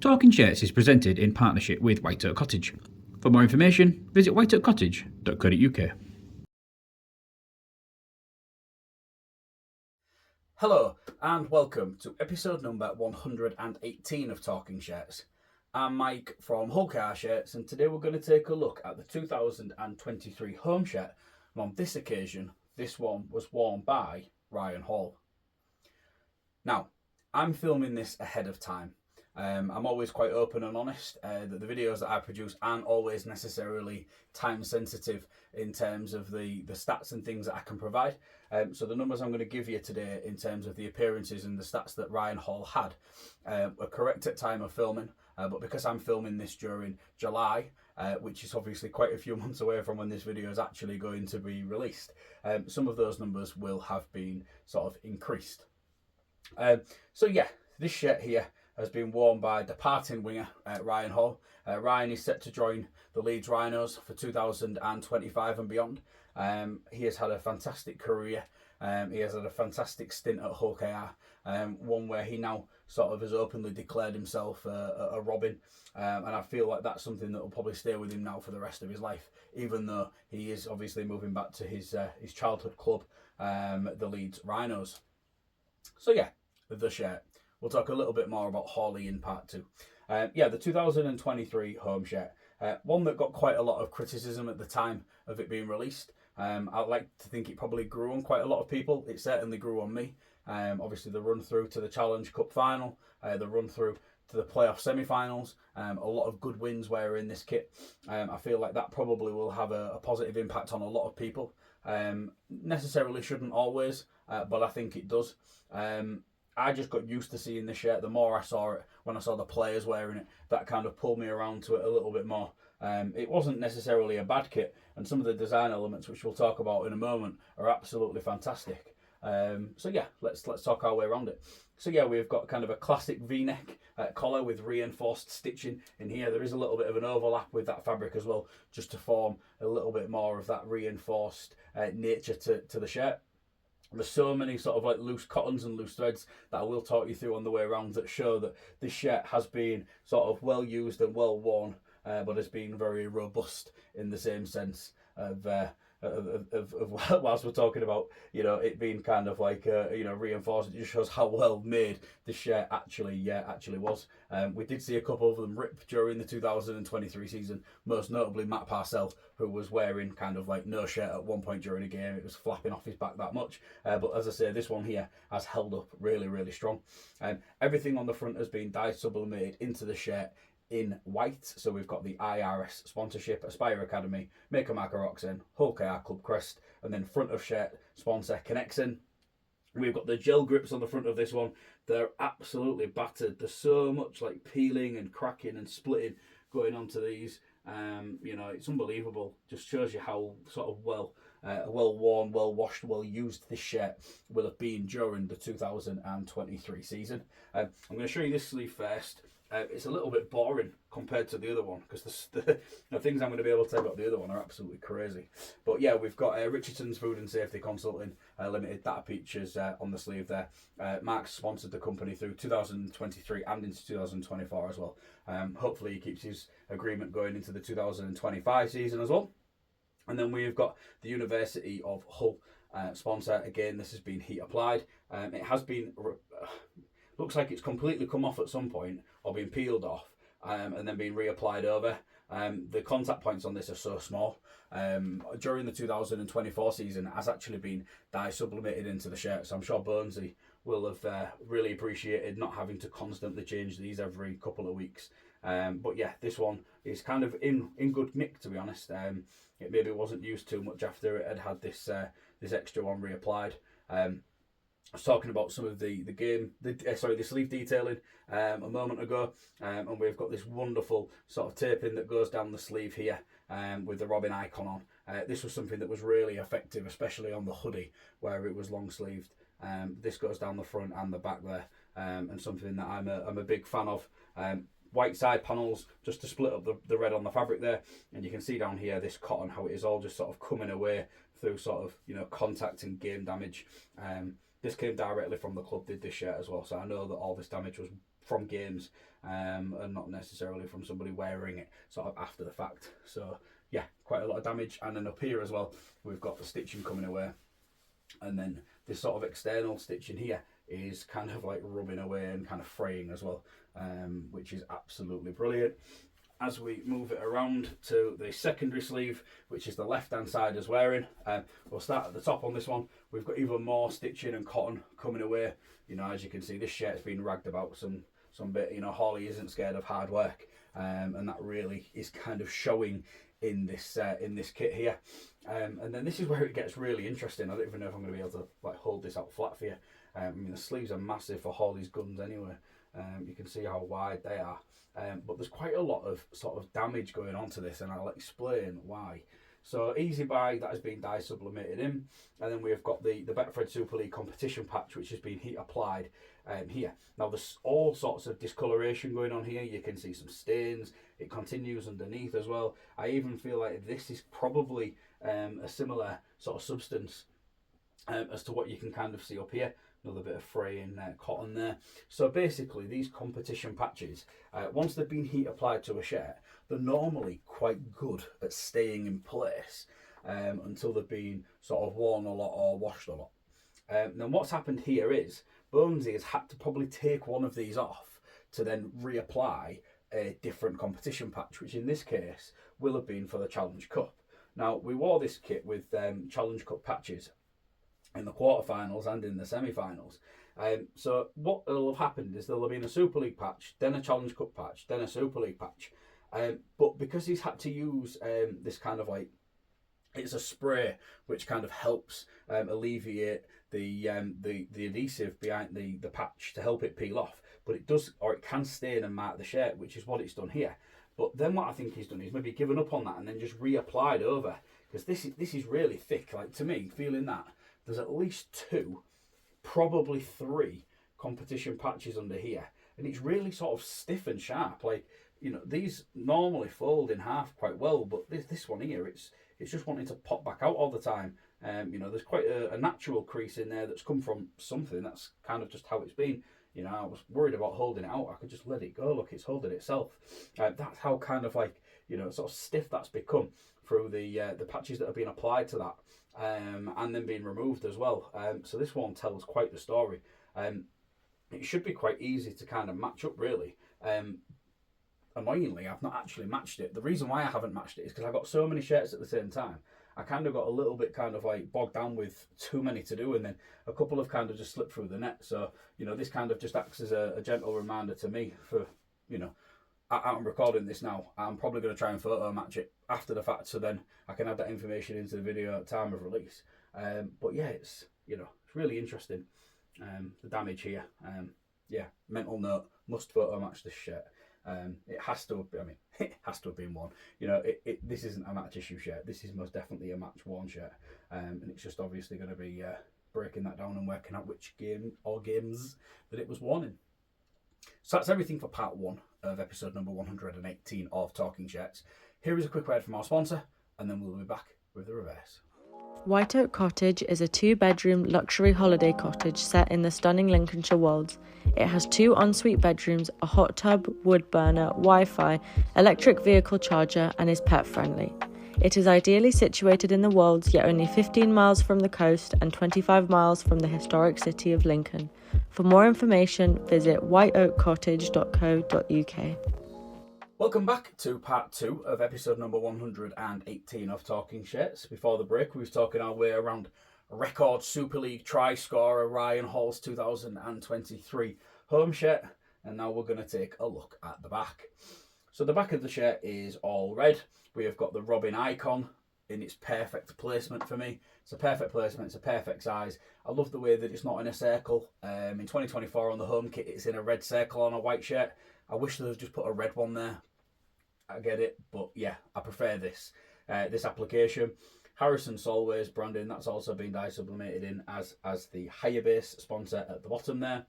Talking Shirts is presented in partnership with White Oak Cottage. For more information, visit whiteoakcottage.co.uk. Hello and welcome to episode number 118 of Talking Shirts. I'm Mike from Hull Car Shirts, and today we're going to take a look at the 2023 home shirt. And on this occasion, this one was worn by Ryan Hall. Now, I'm filming this ahead of time. I'm always quite open and honest that the videos that I produce aren't always necessarily time sensitive in terms of the stats and things that I can provide. So the numbers I'm going to give you today in terms of the appearances and the stats that Ryan Hall had are correct at time of filming, but because I'm filming this during July, which is obviously quite a few months away from when this video is actually going to be released, some of those numbers will have been sort of increased. So yeah, this shirt here has been worn by departing winger Ryan Hall. Ryan is set to join the Leeds Rhinos for 2025 and beyond. He has had a fantastic career. He has had a fantastic stint at Hull KR, one where he now sort of has openly declared himself a Robin, and I feel like that's something that will probably stay with him now for the rest of his life, even though he is obviously moving back to his childhood club, the Leeds Rhinos. So yeah, with the shirt. We'll talk a little bit more about Hawley in part two. The 2023 home shirt. One that got quite a lot of criticism at the time of it being released. I'd like to think it probably grew on quite a lot of people. It certainly grew on me. Obviously the run through to the Challenge Cup final, the run through to the playoff semi-finals, a lot of good wins wearing this kit. I feel like that probably will have a positive impact on a lot of people. Necessarily shouldn't always, but I think it does. I just got used to seeing this shirt. The more I saw it, when I saw the players wearing it, that kind of pulled me around to it a little bit more. It wasn't necessarily a bad kit, and some of the design elements, which we'll talk about in a moment, are absolutely fantastic. So yeah, let's talk our way around it. So yeah, we've got kind of a classic V-neck collar with reinforced stitching in here. There is a little bit of an overlap with that fabric as well, just to form a little bit more of that reinforced nature to the shirt. There's so many sort of like loose cottons and loose threads that I will talk you through on the way around that show that this shirt has been sort of well used and well worn, but has been very robust in the same sense of whilst we're talking about, you know, it being kind of like reinforced. It just shows how well made this shirt actually was. We did see a couple of them rip during the 2023 season, most notably Matt Parcell, who was wearing kind of like no shirt at one point during a game. It was flapping off his back that much, but as I say, this one here has held up really strong. Everything on the front has been dye sublimated into the shirt in white. So we've got the IRS sponsorship, Aspire Academy, Maker Marker Oxen, Hull KR Club crest, and then front of shirt sponsor Connexin. We've got the gel grips on the front of this one. They're absolutely battered. There's so much like peeling and cracking and splitting going onto these. It's unbelievable. Just shows you how sort of well worn, well washed, well used this shirt will have been during the 2023 season. I'm going to show you this sleeve first. It's a little bit boring compared to the other one because the things I'm going to be able to say about the other one are absolutely crazy. But yeah, we've got Richardson's Food and Safety Consulting Limited. That features on the sleeve there. Mark's sponsored the company through 2023 and into 2024 as well. Hopefully he keeps his agreement going into the 2025 season as well. And then we've got the University of Hull sponsor. Again, this has been heat applied. It has been... looks like it's completely come off at some point or been peeled off and then been reapplied over. The contact points on this are so small. During the 2024 season, it has actually been dye sublimated into the shirt, so I'm sure Bonesy will have really appreciated not having to constantly change these every couple of weeks. But yeah, this one is kind of in good nick, to be honest. It maybe wasn't used too much after it had this extra one reapplied. I was talking about some of the sleeve detailing a moment ago, and we've got this wonderful sort of taping that goes down the sleeve here with the Robin icon on. This was something that was really effective, especially on the hoodie where it was long sleeved. This goes down the front and the back there, and something that I'm a big fan of. White side panels just to split up the red on the fabric there, and you can see down here this cotton, how it is all just sort of coming away through sort of contact and game damage. This came directly from the club, did this shirt as well, so I know that all this damage was from games and not necessarily from somebody wearing it sort of after the fact. So yeah, quite a lot of damage. And then up here as well, we've got the stitching coming away, and then this sort of external stitching here is kind of like rubbing away and kind of fraying as well, which is absolutely brilliant. As we move it around to the secondary sleeve, which is the left hand side as wearing, we'll start at the top on this one. We've got even more stitching and cotton coming away. You know, as you can see, this shirt's been ragged about some bit. You know, Hawley isn't scared of hard work, and that really is kind of showing in this kit here. And then this is where it gets really interesting. I don't even know if I'm going to be able to like hold this out flat for you. I mean, the sleeves are massive for Hawley's guns anyway. You can see how wide they are. But there's quite a lot of sort of damage going on to this, and I'll explain why. So Easy Buy, that has been dye sublimated in, and then we've got the Betfred Super League competition patch, which has been heat applied here. Now there's all sorts of discoloration going on here. You can see some stains. It continues underneath as well. I even feel like this is probably a similar sort of substance as to what you can kind of see up here. Another bit of fraying cotton there. So basically these competition patches, once they've been heat applied to a shirt, they're normally quite good at staying in place until they've been sort of worn a lot or washed a lot. Then what's happened here is Bonesy has had to probably take one of these off to then reapply a different competition patch, which in this case will have been for the Challenge Cup. Now we wore this kit with Challenge Cup patches in the quarterfinals and in the semi-finals. So what will have happened is there'll have been a Super League patch, then a Challenge Cup patch, then a Super League patch. But because he's had to use this kind of like, it's a spray which kind of helps alleviate the adhesive behind the patch to help it peel off. But it does, or it can stain and mark the shirt, which is what it's done here. But then what I think he's done is maybe given up on that and then just reapplied over, because this is really thick. Like, to me, feeling that, there's at least 2, probably 3 competition patches under here, and it's really sort of stiff and sharp. Like, you know, these normally fold in half quite well, but this one here, it's just wanting to pop back out all the time. You know, there's quite a natural crease in there that's come from something. That's kind of just how it's been. You know, I was worried about holding it out. I could just let it go. Look, it's holding itself. That's how kind of like, you know, sort of stiff that's become through the patches that have been applied to that. And then being removed as well. So this one tells quite the story. It should be quite easy to kind of match up, really. Annoyingly, I've not actually matched it. The reason why I haven't matched it is because I've got so many shirts at the same time. I kind of got a little bit kind of like bogged down with too many to do, and then a couple have kind of just slipped through the net. So, you know, this kind of just acts as a gentle reminder to me for, you know, I'm recording this now. I'm probably going to try and photo match it after the fact, so then I can add that information into the video at time of release. But yeah, it's, you know, it's really interesting. The damage here. Yeah, mental note, must photo match this shirt. It has to have been, I mean, it has to have been one. You know, this isn't a match issue shirt. This is most definitely a match worn shirt. And it's just obviously going to be breaking that down and working out which game or games that it was worn in. So that's everything for part 1 of episode number 118 of Talking Shirts. Here is a quick word from our sponsor, and then we'll be back with the reverse. White Oak Cottage is a 2-bedroom luxury holiday cottage set in the stunning Lincolnshire Wolds. It has 2 ensuite bedrooms, a hot tub, wood burner, Wi-Fi, electric vehicle charger, and is pet friendly. It is ideally situated in the Wolds, yet only 15 miles from the coast and 25 miles from the historic city of Lincoln. For more information, visit whiteoakcottage.co.uk. Welcome back to part 2 of episode number 118 of Talking Shirts. Before the break, we was talking our way around record Super League try-scorer Ryan Hall's 2023 home shirt, and now we're going to take a look at the back. So the back of the shirt is all red. We have got the Robin icon in its perfect placement for me. It's a perfect placement, it's a perfect size. I love the way that it's not in a circle. In 2024 on the home kit, it's in a red circle on a white shirt. I wish they'd just put a red one there. I get it, but yeah, I prefer this application. Harrison Solway's branding, that's also been dye sublimated in as the higher base sponsor at the bottom there.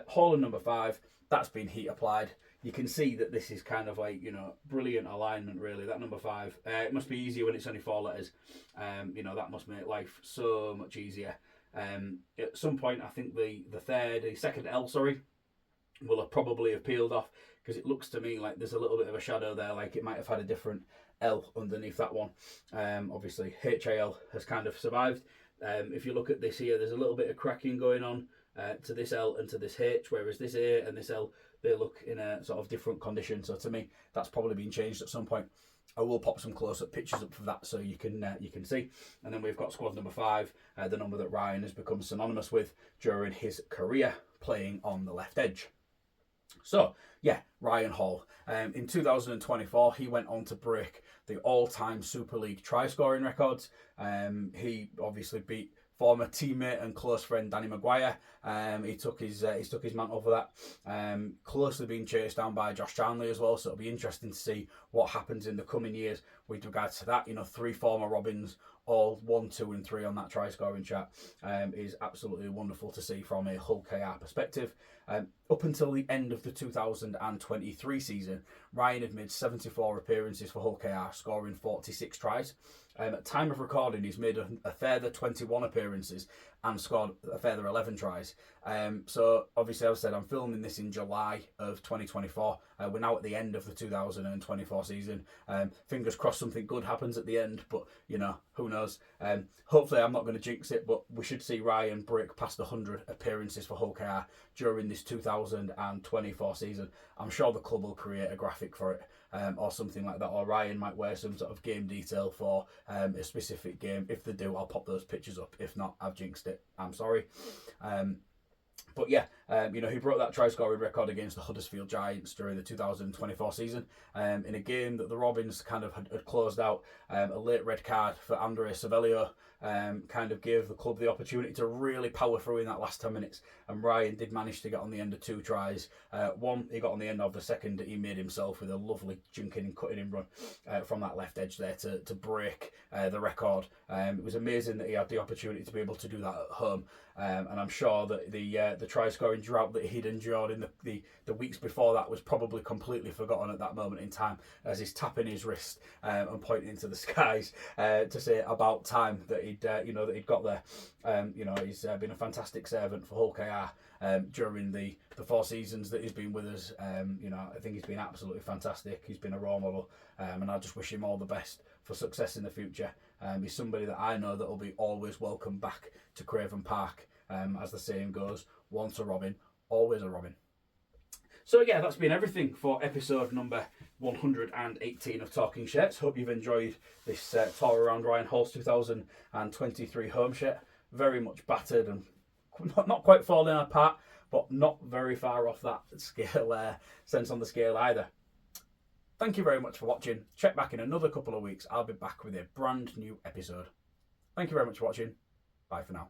Holland number 5, that's been heat applied. You can see that this is kind of like, you know, brilliant alignment really, that number 5. It must be easier when it's only 4 letters. You know, that must make life so much easier. At some point, I think the second L, will have probably peeled off, because it looks to me like there's a little bit of a shadow there, like it might have had a different L underneath that one. Obviously HAL has kind of survived. If you look at this here, there's a little bit of cracking going on to this L and to this H, whereas this A and this L, they look in a sort of different condition. So to me, that's probably been changed at some point. I will pop some close-up pictures up for that so you can see. And then we've got squad number 5, the number that Ryan has become synonymous with during his career playing on the left edge. So, yeah, Ryan Hall. In 2024, he went on to break the all-time Super League try-scoring records. He obviously beat former teammate and close friend Danny Maguire. He took his mantle for that. Closely being chased down by Josh Charnley as well. So it'll be interesting to see what happens in the coming years with regards to that. 3 former Robins, all 1, 2, and 3 on that try scoring chart, is absolutely wonderful to see from a Hull KR perspective. Up until the end of the 2023 season, Ryan had made 74 appearances for Hull KR, scoring 46 tries. At time of recording, he's made a further 21 appearances and scored a further 11 tries. So obviously, as I said, I'm filming this in July of 2024. We're now at the end of the 2024 season. Fingers crossed something good happens at the end, but who knows. Hopefully I'm not going to jinx it, but we should see Ryan break past 100 appearances for Hull KR during this 2024 season. I'm sure the club will create a graphic for it, or something like that, or Ryan might wear some sort of game detail for a specific game. If they do, I'll pop those pictures up. If not, I've jinxed it. I'm sorry. But yeah, he broke that try scoring record against the Huddersfield Giants during the 2024 season, in a game that the Robins kind of had closed out. A late red card for Andre Savelio kind of gave the club the opportunity to really power through in that last 10 minutes. And Ryan did manage to get on the end of 2 tries. One he got on the end of, the second he made himself with a lovely junking and cutting in run from that left edge there to break the record. It was amazing that he had the opportunity to be able to do that at home. And I'm sure that the try scoring drought that he'd endured in the weeks before that was probably completely forgotten at that moment in time, as he's tapping his wrist and pointing into the skies to say about time that he'd got there. He's been a fantastic servant for Hull KR during the 4 seasons that he's been with us. I think he's been absolutely fantastic. He's been a role model, and I just wish him all the best for success in the future. He's somebody that I know that will be always welcome back to Craven Park. As the saying goes, once a Robin, always a Robin. So yeah, that's been everything for episode number 118 of Talking Shirts. Hope you've enjoyed this tour around Ryan Hall's 2023 home shirt. Very much battered and not quite falling apart, but not very far off that scale sense on the scale either. Thank you very much for watching. Check back in another couple of weeks. I'll be back with a brand new episode. Thank you very much for watching. Bye for now.